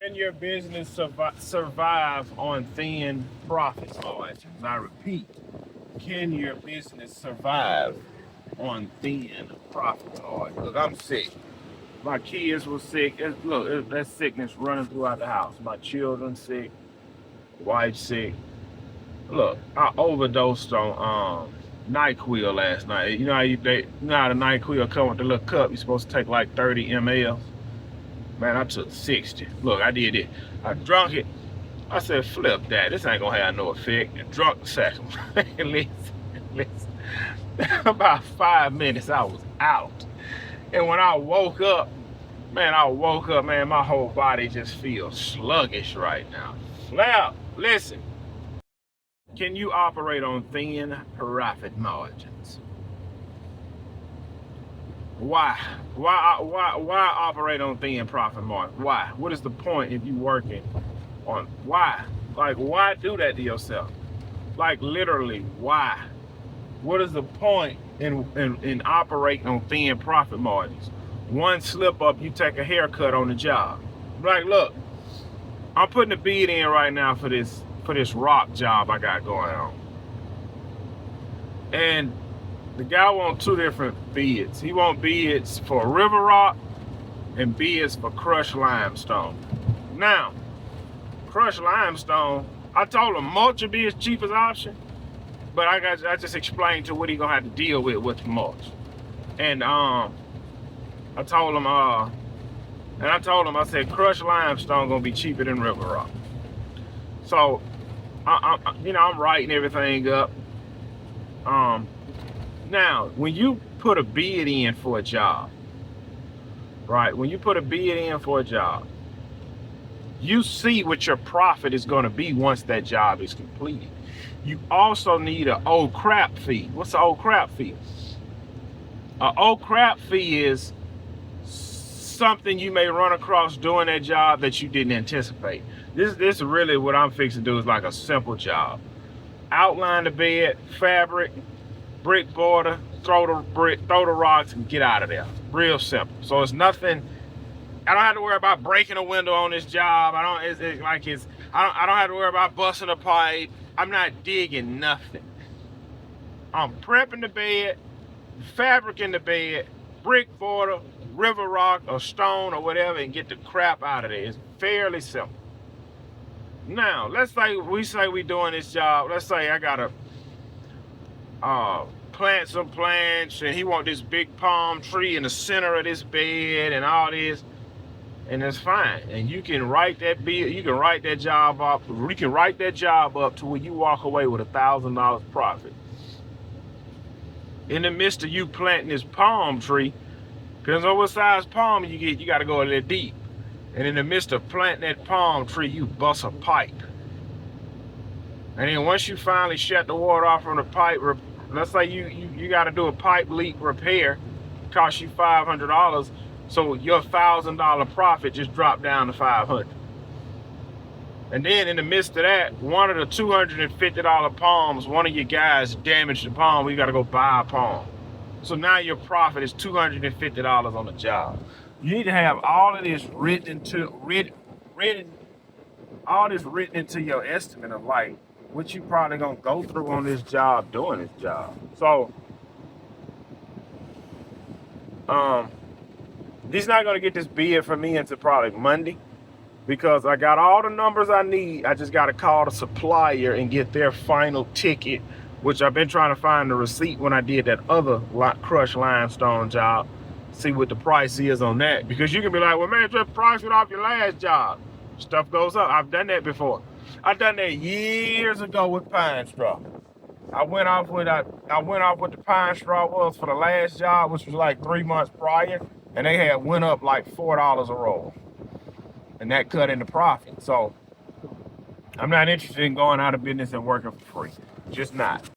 Can your business survive on thin profit margins? I repeat, can your business survive on thin profit margins? Look, I'm sick. My kids were sick. Look, that sickness running throughout the house. My children sick, wife sick. Look, I overdosed on NyQuil last night. You know how the NyQuil come with the little cup. You're supposed to take like 30 ml. Man, I took 60. Look, I did it. I drunk it. I said, flip that. This ain't gonna have no effect. And drunk the second. listen. About 5 minutes, I was out. And when I woke up, man, my whole body just feels sluggish right now. Now, listen. Can you operate on thin profit margins? Why? Why operate on thin profit margin? Why? What is the point if you working on why? Like, why do that to yourself? Like, literally, why? What is the point in operating on thin profit margins? One slip up, you take a haircut on the job. Like, look, I'm putting a bid in right now for this rock job I got going on. And the guy wants two different bids. He wants bids for river rock and bids for crushed limestone. Now, crushed limestone, I told him mulch would be his cheapest option, but I just explained to what he gonna have to deal with mulch. And I told him, I said crushed limestone gonna be cheaper than river rock. So, I'm writing everything up. Now, when you put a bid in for a job, right? When you put a bid in for a job, you see what your profit is going to be once that job is completed. You also need an old crap fee. What's an old crap fee? An old crap fee is something you may run across doing that job that you didn't anticipate. This really what I'm fixing to do is like a simple job. Outline the bed, fabric, brick border, throw the rocks, and get out of there. Real simple. So it's nothing. I don't have to worry about breaking a window on this job. I don't have to worry about busting a pipe. I'm not digging nothing. I'm prepping the bed, fabric in the bed, brick border, river rock or stone or whatever, and get the crap out of there. It's fairly simple. Now, let's say we doing this job. Let's say I gotta plant some plants, and he want this big palm tree in the center of this bed and all this, and that's fine. And you can write that bill. You can write that job up. We can write that job up to where you walk away with $1,000 profit. In the midst of you planting this palm tree, depends on what size palm you get. You got to go a little deep. And in the midst of planting that palm tree, you bust a pipe. And then once you finally shut the water off from the pipe, let's say you got to do a pipe leak repair, cost you $500. So your $1,000 profit just dropped down to $500. And then in the midst of that, one of the $250 palms, one of your guys damaged the palm. We got to go buy a palm. So now your profit is $250 on the job. You need to have all of this written into your estimate of like what you probably gonna go through on this job doing this job. So he's not gonna get this bid from me until probably Monday, because I got all the numbers I need. I just gotta call the supplier and get their final ticket, which I've been trying to find the receipt when I did that other crushed limestone job. See what the price is on that, because you can be like, well, man, just price it off your last job. Stuff goes up. I've done that before. I done that years ago with pine straw. I went off what the pine straw was for the last job, which was like 3 months prior, and they had went up like $4 a roll, and that cut into profit. So I'm not interested in going out of business and working for free. Just not.